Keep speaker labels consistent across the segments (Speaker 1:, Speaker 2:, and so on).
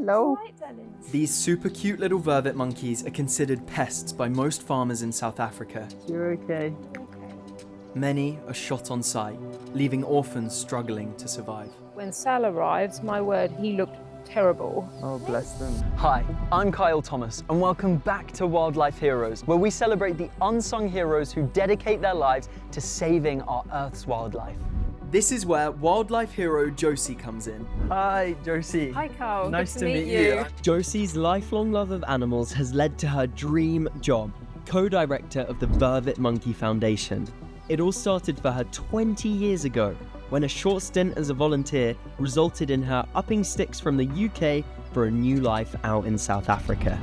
Speaker 1: Hello.
Speaker 2: Right, darlings.
Speaker 3: These super cute little vervet monkeys are considered pests by most farmers in South Africa.
Speaker 1: You're okay.
Speaker 3: Many are shot on sight, leaving orphans struggling to survive.
Speaker 2: When Sal arrived, my word, he looked terrible.
Speaker 1: Oh, bless them.
Speaker 4: Hi, I'm Kyle Thomas, and welcome back to Wildlife Heroes, where we celebrate the unsung heroes who dedicate their lives to saving our Earth's wildlife.
Speaker 3: This is where wildlife hero Josie comes in.
Speaker 1: Hi, Josie.
Speaker 2: Hi, Carl.
Speaker 1: Nice
Speaker 2: Good
Speaker 1: to meet
Speaker 2: you.
Speaker 1: you.
Speaker 5: Josie's lifelong love of animals has led to her dream job, co-director of the Vervet Monkey Foundation. It all started for her 20 years ago, when a short stint as a volunteer resulted in her upping sticks from the UK for a new life out in South Africa.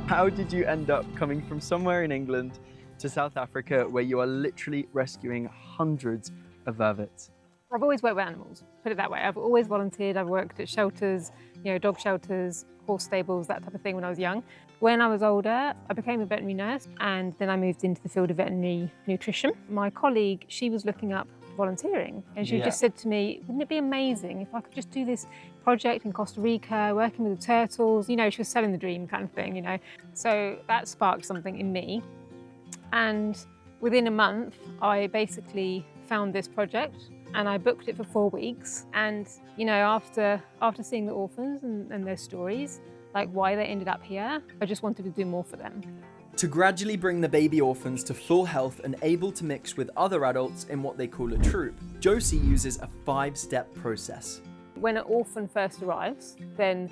Speaker 1: How did you end up coming from somewhere in England to South Africa where you are literally rescuing hundreds of vervets?
Speaker 2: I've always worked with animals, put it that way. I've always volunteered. I've worked at shelters, dog shelters, horse stables, that type of thing when I was young. When I was older, I became a veterinary nurse, and then I moved into the field of veterinary nutrition. My colleague, she was looking up volunteering, and she just said to me, wouldn't it be amazing if I could just do this project in Costa Rica, working with the turtles? She was selling the dream kind of thing, So that sparked something in me. And within a month, I basically found this project, and I booked it for 4 weeks. And, after seeing the orphans and their stories, like why they ended up here, I just wanted to do more for them.
Speaker 3: To gradually bring the baby orphans to full health and able to mix with other adults in what they call a troop, Josie uses a 5-step process.
Speaker 2: When an orphan first arrives, then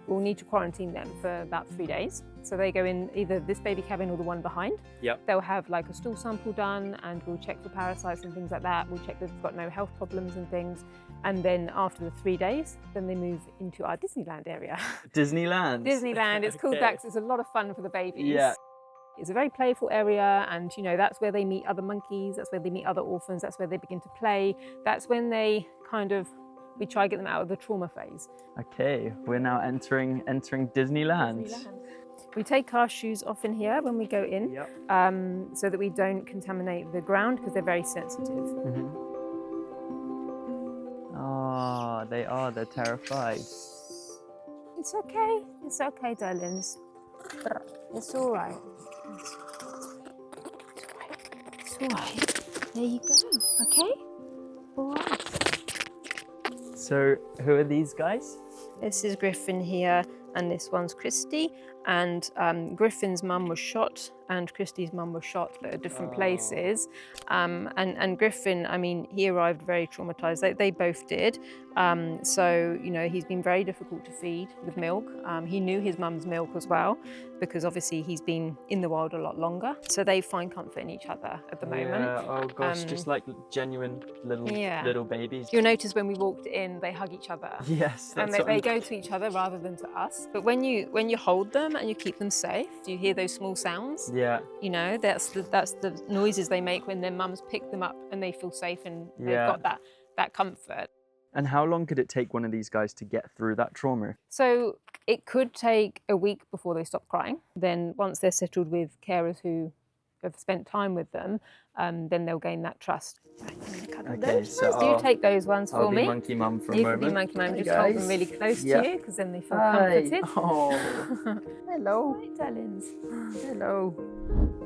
Speaker 2: we'll need to quarantine them for about 3 days. So they go in either this baby cabin or the one behind.
Speaker 1: Yep.
Speaker 2: They'll have like a stool sample done, and we'll check for parasites and things like that. We'll check that they've got no health problems and things. And then after the 3 days, then they move into our Disneyland area.
Speaker 1: Disneyland?
Speaker 2: Disneyland, it's called that 'cause it's a lot of fun for the babies.
Speaker 1: Yeah.
Speaker 2: It's a very playful area, and that's where they meet other monkeys, that's where they meet other orphans, that's where they begin to play. That's when they we try to get them out of the trauma phase.
Speaker 1: Okay, we're now entering Disneyland.
Speaker 2: We take our shoes off in here when we go in,
Speaker 1: Yep.
Speaker 2: so that we don't contaminate the ground because they're very sensitive.
Speaker 1: Oh, they're terrified.
Speaker 2: It's okay, darlings. It's all right. It's all right. There you go, okay? All right.
Speaker 1: So, who are these guys?
Speaker 2: This is Gryphon here, and this one's Kristy. And Gryphon's mum was shot, and Kristy's mum was shot, but at different places. And Gryphon, he arrived very traumatized. They both did. So, he's been very difficult to feed with milk. He knew his mum's milk as well, because obviously he's been in the wild a lot longer. So they find comfort in each other at the moment.
Speaker 1: Yeah, oh gosh, just like genuine little babies.
Speaker 2: You'll notice when we walked in, they hug each other.
Speaker 1: Yes,
Speaker 2: And
Speaker 1: that's
Speaker 2: they go to each other rather than to us. But when you hold them and you keep them safe, do you hear those small sounds?
Speaker 1: Yeah.
Speaker 2: That's the noises they make when their mums pick them up and they feel safe and they've got that comfort.
Speaker 1: And how long could it take one of these guys to get through that trauma?
Speaker 2: So it could take a week before they stop crying. Then once they're settled with carers who have spent time with them, then they'll gain that trust.
Speaker 1: Okay, so
Speaker 2: Do you take those ones for
Speaker 1: I'll
Speaker 2: me?
Speaker 1: be monkey mum for a
Speaker 2: You
Speaker 1: moment.
Speaker 2: can be monkey mum,
Speaker 1: Hey,
Speaker 2: just hold them
Speaker 1: guys.
Speaker 2: really close to you, because then they feel
Speaker 1: Hi.
Speaker 2: comforted.
Speaker 1: Oh, hello.
Speaker 2: Hi, darlings.
Speaker 1: Hello.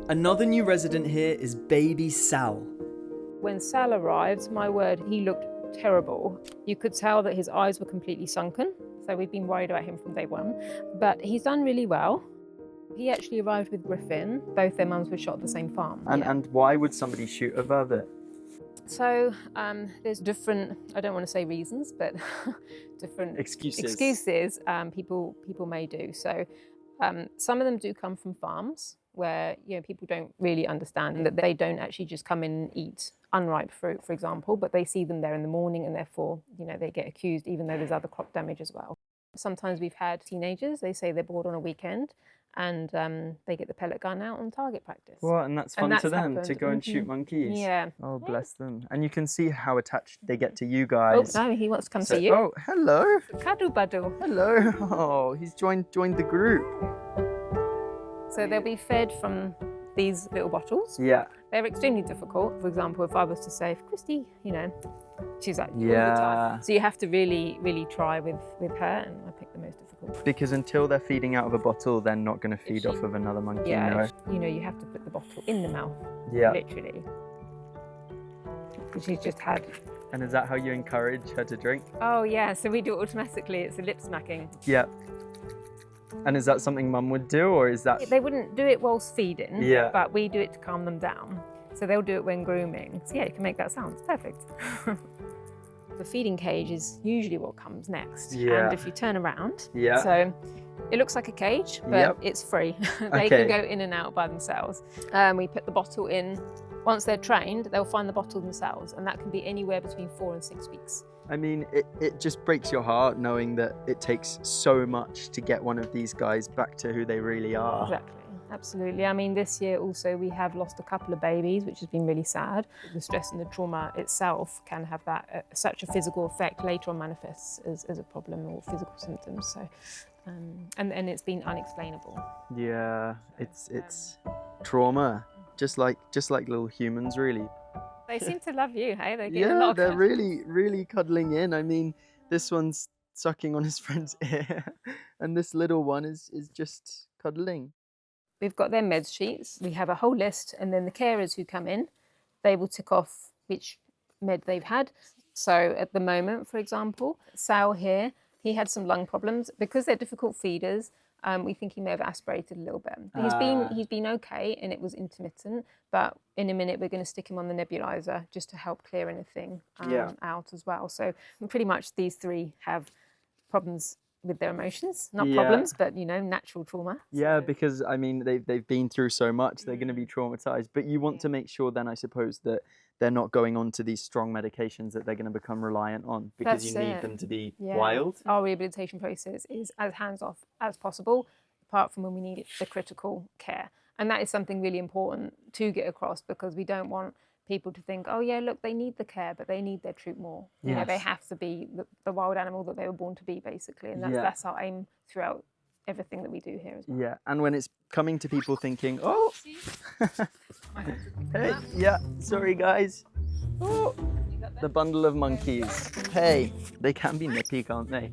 Speaker 3: Another new resident here is baby Sal.
Speaker 2: When Sal arrived, my word, he looked terrible. You could tell that his eyes were completely sunken, so we've been worried about him from day one. But he's done really well. He actually arrived with Gryphon. Both their mums were shot at the same farm.
Speaker 1: And why would somebody shoot a vervet?
Speaker 2: So there's different, I don't want to say reasons, but different
Speaker 1: Excuses.
Speaker 2: People may do. So some of them do come from farms where people don't really understand that they don't actually just come in and eat unripe fruit, for example, but they see them there in the morning, and therefore they get accused, even though there's other crop damage as well. Sometimes we've had teenagers, they say they're bored on a weekend, and they get the pellet gun out on target practice.
Speaker 1: What? And that's fun to them, to
Speaker 2: happened.
Speaker 1: go and shoot monkeys?
Speaker 2: Yeah.
Speaker 1: Oh, bless them. And you can see how attached they get to you guys.
Speaker 2: Oh, no, he wants to come see you.
Speaker 1: Oh, hello.
Speaker 2: Cuddle buddle.
Speaker 1: Hello. Oh, he's joined the group.
Speaker 2: So they'll be fed from these little bottles.
Speaker 1: Yeah.
Speaker 2: They're extremely difficult. For example, if I was to say, Kristy, she's like, all the
Speaker 1: Yeah.
Speaker 2: time. So you have to really, really try with her, and I pick the most difficult bottle.
Speaker 1: Because until they're feeding out of a bottle, they're not going to feed off of another monkey.
Speaker 2: Yeah,
Speaker 1: No.
Speaker 2: you know, you have to put the bottle in the mouth,
Speaker 1: Yeah.
Speaker 2: literally. Which she's just had.
Speaker 1: And is that how you encourage her to drink?
Speaker 2: Oh yeah, so we do it automatically. It's a lip smacking.
Speaker 1: Yeah. And is that something Mum would do, or is that?
Speaker 2: They wouldn't do it whilst feeding,
Speaker 1: Yeah.
Speaker 2: but we do it to calm them down. So they'll do it when grooming. So yeah, you can make that sound. It's perfect. The feeding cage is usually what comes next.
Speaker 1: Yeah.
Speaker 2: And if you turn around,
Speaker 1: Yeah.
Speaker 2: so it looks like a cage, but
Speaker 1: Yep.
Speaker 2: it's free. They
Speaker 1: Okay.
Speaker 2: can go in and out by themselves. We put the bottle in. Once they're trained, they'll find the bottle themselves, and that can be anywhere between 4 and 6 weeks.
Speaker 1: I mean, it just breaks your heart knowing that it takes so much to get one of these guys back to who they really are.
Speaker 2: Exactly. Absolutely. I mean, this year also we have lost a couple of babies, which has been really sad. The stress and the trauma itself can have that such a physical effect later on manifests as a problem or physical symptoms. So, and it's been unexplainable.
Speaker 1: Yeah, it's trauma, just like little humans, really.
Speaker 2: They seem to love you, hey? They're getting a lot of
Speaker 1: they're
Speaker 2: cuddles.
Speaker 1: really cuddling in. I mean, this one's sucking on his friend's ear, and this little one is just cuddling.
Speaker 2: We've got their meds sheets. We have a whole list, and then the carers who come in, they will tick off which med they've had. So at the moment, for example, Sal here, he had some lung problems. Because they're difficult feeders, we think he may have aspirated a little bit. He's been okay, and it was intermittent, but in a minute we're going to stick him on the nebulizer just to help clear anything out as well. So pretty much these three have problems with their emotions, not problems, but you know, natural trauma.
Speaker 1: Yeah, because I mean, they've been through so much, they're going to be traumatized. But you want to make sure then, I suppose, that they're not going on to these strong medications that they're going to become reliant on, because you need them to be wild.
Speaker 2: Our rehabilitation process is as hands-off as possible, apart from when we need the critical care. And that is something really important to get across, because we don't want people to think, oh yeah, look, they need the care, but they need their troop more. You know, they have to be the wild animal that they were born to be, basically. And that's our aim throughout everything that we do here as well.
Speaker 1: Yeah, and when it's coming to people thinking, oh, hey, yeah, sorry guys. Oh, the bundle of monkeys. Hey, they can be nippy, can't they?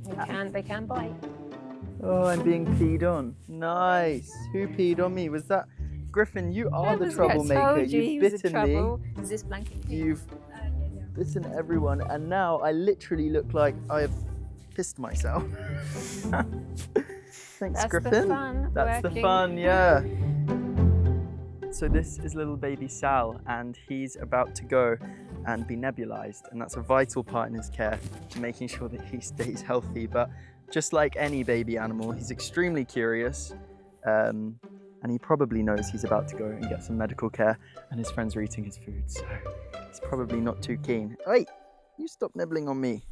Speaker 2: They can bite.
Speaker 1: Oh, I'm being peed on. Nice. Who peed on me? Was that Gryphon? You are the troublemaker. You've bitten me.
Speaker 2: Is this blanket?
Speaker 1: You've bitten everyone, and now I literally look like I have pissed myself. Thanks,
Speaker 2: That's
Speaker 1: Gryphon.
Speaker 2: the fun.
Speaker 1: That's the fun, yeah. So this is little baby Sal, and he's about to go and be nebulized, and that's a vital part in his care, making sure that he stays healthy. But just like any baby animal, he's extremely curious, and he probably knows he's about to go and get some medical care, and his friends are eating his food, so he's probably not too keen. Hey, you stop nibbling on me.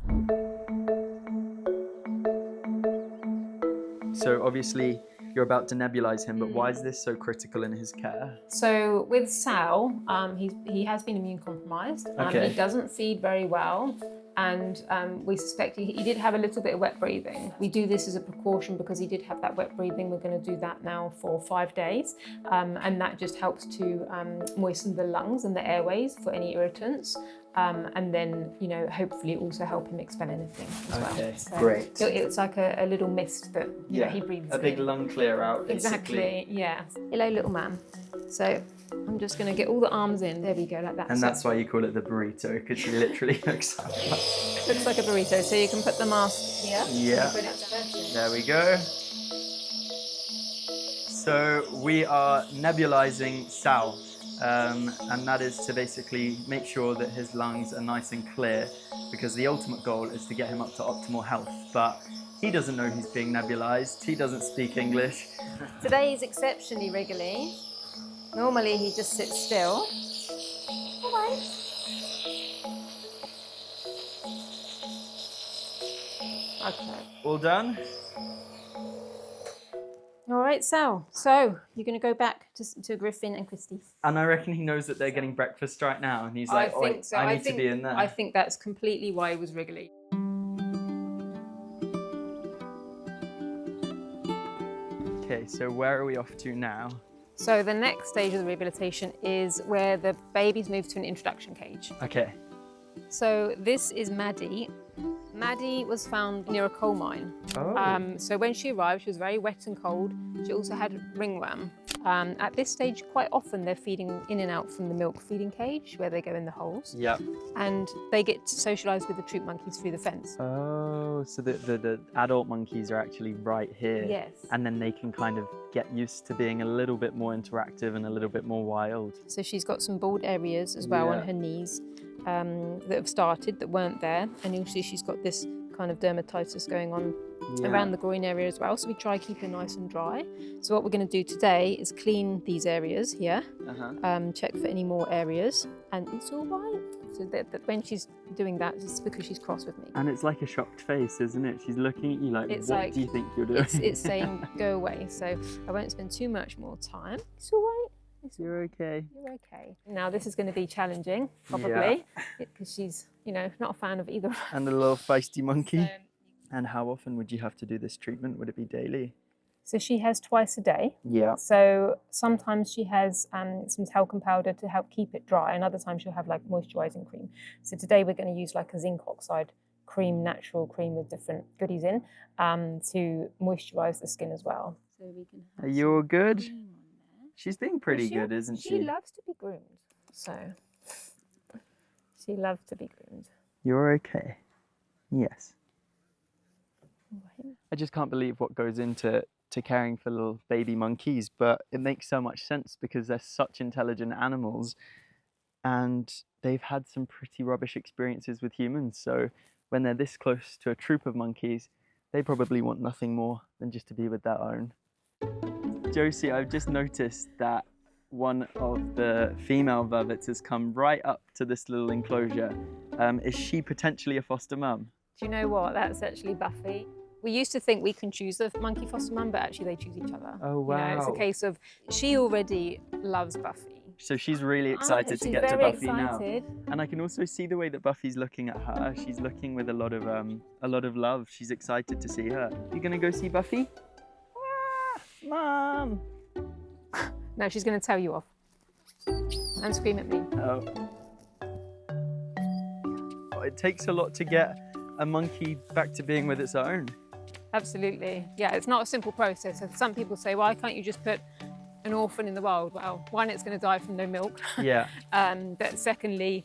Speaker 1: So obviously you're about to nebulize him, but why is this so critical in his care?
Speaker 2: So with Sal, he has been immune compromised. He doesn't feed very well, and we suspect he did have a little bit of wet breathing. We do this as a precaution because he did have that wet breathing. We're going to do that now for 5 days, and that just helps to moisten the lungs and the airways for any irritants. And then, you know, hopefully also help him expel anything as well.
Speaker 1: Okay,
Speaker 2: so
Speaker 1: great.
Speaker 2: It's like a little mist that you know, he breathes
Speaker 1: a big
Speaker 2: in.
Speaker 1: lung clear out, basically.
Speaker 2: Exactly, yeah. Hello, little man. So I'm just going to get all the arms in. There we go, like that.
Speaker 1: And
Speaker 2: So
Speaker 1: that's why you call it the burrito, because she literally looks
Speaker 2: looks like a burrito. So you can put the mask here.
Speaker 1: Yeah.
Speaker 2: Put it
Speaker 1: There we go. So we are nebulizing Sal. And that is to basically make sure that his lungs are nice and clear, because the ultimate goal is to get him up to optimal health. But he doesn't know he's being nebulized. He doesn't speak English.
Speaker 2: Today he's exceptionally wriggly. Normally he just sits still. All right. Okay.
Speaker 1: All done?
Speaker 2: All right, Sal. So you're going to go back to Gryphon and Kristy.
Speaker 1: And I reckon he knows that they're getting breakfast right now, and he's like,
Speaker 2: I think so.
Speaker 1: I need to be in there.
Speaker 2: I think that's completely why he was wriggly.
Speaker 1: Okay, so where are we off to now?
Speaker 2: So the next stage of the rehabilitation is where the babies move to an introduction cage.
Speaker 1: Okay.
Speaker 2: So this is Maddie. Maddie was found near a coal mine. So when she arrived, she was very wet and cold. She also had ringworm. At this stage, quite often they're feeding in and out from the milk feeding cage where they go in the holes.
Speaker 1: Yep.
Speaker 2: And they get to socialise with the troop monkeys through the fence.
Speaker 1: Oh, so the adult monkeys are actually right here.
Speaker 2: Yes.
Speaker 1: And then they can kind of get used to being a little bit more interactive and a little bit more wild.
Speaker 2: So she's got some bald areas as well on
Speaker 1: Yeah.
Speaker 2: her knees that have started that weren't there. And you'll see she's got this kind of dermatitis going on around the groin area as well. So we try keep her nice and dry. So what we're going to do today is clean these areas here, check for any more areas, and it's all right. So that when she's doing that, it's because she's cross with me.
Speaker 1: And it's like a shocked face, isn't it? She's looking at you like,
Speaker 2: It's
Speaker 1: what
Speaker 2: like-
Speaker 1: do you think you're doing?
Speaker 2: It's saying, go away. So I won't spend too much more time. It's all right.
Speaker 1: You're okay.
Speaker 2: You're okay. Now this is going to be challenging, probably, because she's, not a fan of either.
Speaker 1: And a little feisty monkey.
Speaker 2: So,
Speaker 1: And how often would you have to do this treatment? Would it be daily?
Speaker 2: so she has twice a day.
Speaker 1: Yeah.
Speaker 2: So sometimes she has some talcum powder to help keep it dry, and other times she'll have like moisturising cream. So today we're going to use like a zinc oxide cream, natural cream with different goodies in, to moisturise the skin as well. So we can have
Speaker 1: Are you all good?
Speaker 2: cream on there.
Speaker 1: She's being pretty
Speaker 2: She-
Speaker 1: good, isn't
Speaker 2: She
Speaker 1: she?
Speaker 2: loves to be groomed. So she loves to be groomed.
Speaker 1: You're okay. Yes.
Speaker 2: Right.
Speaker 1: I just can't believe what goes into caring for little baby monkeys, but it makes so much sense because they're such intelligent animals and they've had some pretty rubbish experiences with humans. So when they're this close to a troop of monkeys, they probably want nothing more than just to be with their own. Josie, I've just noticed that one of the female vervets has come right up to this little enclosure. Is she potentially a foster mum?
Speaker 2: Do you know what? That's actually Buffy. We used to think we can choose a monkey foster mum, but actually they choose each other.
Speaker 1: Oh,
Speaker 2: It's a
Speaker 1: wow.
Speaker 2: case of she already loves Buffy.
Speaker 1: So she's really excited to
Speaker 2: She's
Speaker 1: get to
Speaker 2: very
Speaker 1: Buffy now.
Speaker 2: excited.
Speaker 1: And I can also see the way that Buffy's looking at her. She's looking with a lot of love. She's excited to see her. You gonna go see Buffy? Ah, Mom!
Speaker 2: No, she's going to tell you off and scream at me.
Speaker 1: Oh. Oh, it takes a lot to get a monkey back to being with its own.
Speaker 2: Absolutely. Yeah, it's not a simple process. So some people say, why can't you just put an orphan in the wild? Well, one, it's going to die from no milk.
Speaker 1: Yeah.
Speaker 2: But secondly,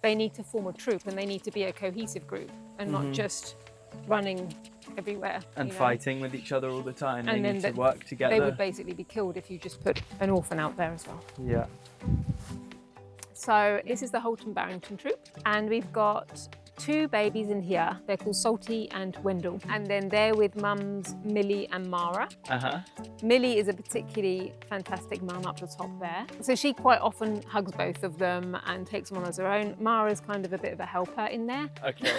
Speaker 2: they need to form a troop and they need to be a cohesive group and not just running everywhere.
Speaker 1: And fighting with each other all the time.
Speaker 2: And
Speaker 1: They
Speaker 2: then
Speaker 1: need to
Speaker 2: that-
Speaker 1: work together.
Speaker 2: They would basically be killed if you just put an orphan out there as well.
Speaker 1: Yeah.
Speaker 2: So this is the Holton Barrington troop, and we've got 2 babies in here. They're called Salty and Wendell. And then they're with mums Millie and Mara. Millie is a particularly fantastic mum up the top there. So she quite often hugs both of them and takes them on as her own. Mara's kind of a bit of a helper in there.
Speaker 1: Okay.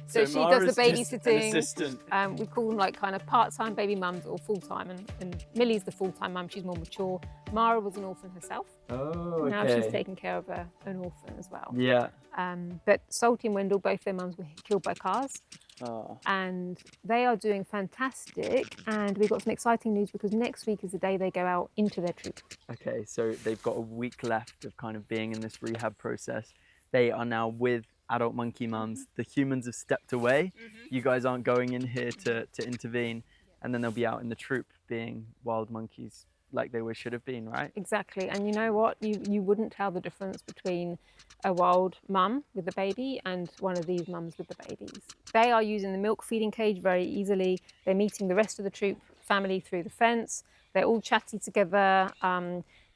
Speaker 2: So she does the
Speaker 1: Mara's just an
Speaker 2: babysitting.
Speaker 1: assistant.
Speaker 2: We call them like kind of part-time baby mums or full-time. And Millie's the full-time mum, she's more mature. Mara was an orphan herself.
Speaker 1: Oh, okay.
Speaker 2: Now she's taking care of an orphan as well.
Speaker 1: Yeah.
Speaker 2: But Salty and Wendell, both their mums were killed by cars.
Speaker 1: Oh.
Speaker 2: And they are doing fantastic. And we've got some exciting news because next week is the day they go out into their troop.
Speaker 1: Okay, so they've got a week left of kind of being in this rehab process. They are now with adult monkey mums. The humans have stepped away. You guys aren't going in here to intervene. And then they'll be out in the troop being wild monkeys like they should have been, right?
Speaker 2: Exactly. And you know what? You wouldn't tell the difference between a wild mum with the baby and one of these mums with the babies. They are using the milk feeding cage very easily. They're meeting the rest of the troop family through the fence. They're all chatty together.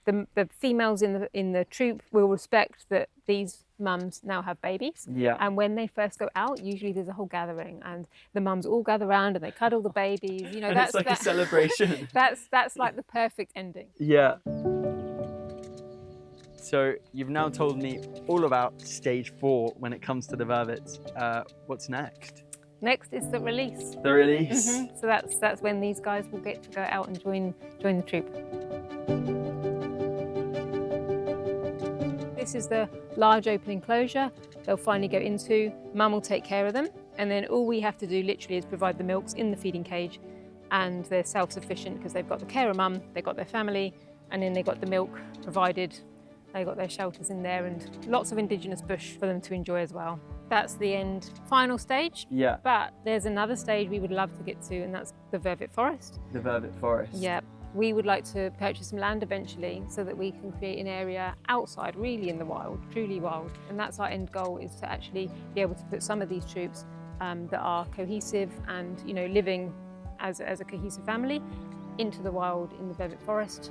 Speaker 2: The females in the troop will respect that these mums now have babies.
Speaker 1: Yeah.
Speaker 2: And when they first go out, usually there's a whole gathering and the mums all gather around and they cuddle the babies. You know,
Speaker 1: And it's like a celebration.
Speaker 2: That's like the perfect ending.
Speaker 1: Yeah. So you've now told me all about stage 4 when it comes to the vervets. What's next?
Speaker 2: Next is the release.
Speaker 1: The release.
Speaker 2: So that's when these guys will get to go out and join the troop. This is the large open enclosure they'll finally go into. Mum will take care of them, and then all we have to do literally is provide the milks in the feeding cage, and they're self-sufficient because they've got the care of mum, they've got their family, and then they've got the milk provided. They've got their shelters in there and lots of indigenous bush for them to enjoy as well. That's the end, final stage.
Speaker 1: Yeah,
Speaker 2: But there's another stage we would love to get to, and that's the Vervet Forest.
Speaker 1: the Vervet Forest.
Speaker 2: Yeah, we would like to purchase some land eventually so that we can create an area outside, really in the wild, truly wild. And that's our end goal, is to actually be able to put some of these troops that are cohesive and, you know, living as a cohesive family into the wild in the Vervet Forest,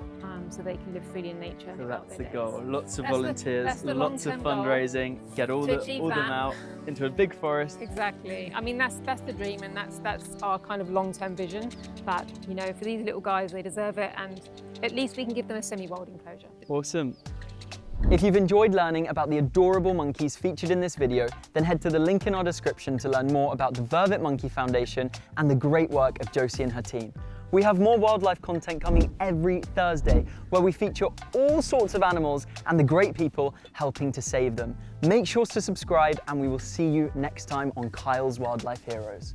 Speaker 2: so they can live freely in nature.
Speaker 1: So
Speaker 2: throughout
Speaker 1: that's
Speaker 2: their
Speaker 1: the
Speaker 2: days.
Speaker 1: goal. Lots of
Speaker 2: That's the-
Speaker 1: volunteers,
Speaker 2: that's the
Speaker 1: lots of
Speaker 2: long-term goal.
Speaker 1: fundraising, get all
Speaker 2: To
Speaker 1: them
Speaker 2: achieve that.
Speaker 1: out into a big forest.
Speaker 2: Exactly. I mean, that's the dream, and that's our kind of long-term vision. But you know, for these little guys, they deserve it, and at least we can give them a semi-wild enclosure.
Speaker 1: Awesome.
Speaker 4: If you've enjoyed learning about the adorable monkeys featured in this video, then head to the link in our description to learn more about the Vervet Monkey Foundation and the great work of Josie and her team. We have more wildlife content coming every Thursday, where we feature all sorts of animals and the great people helping to save them. Make sure to subscribe, and we will see you next time on Kyle's Wildlife Heroes.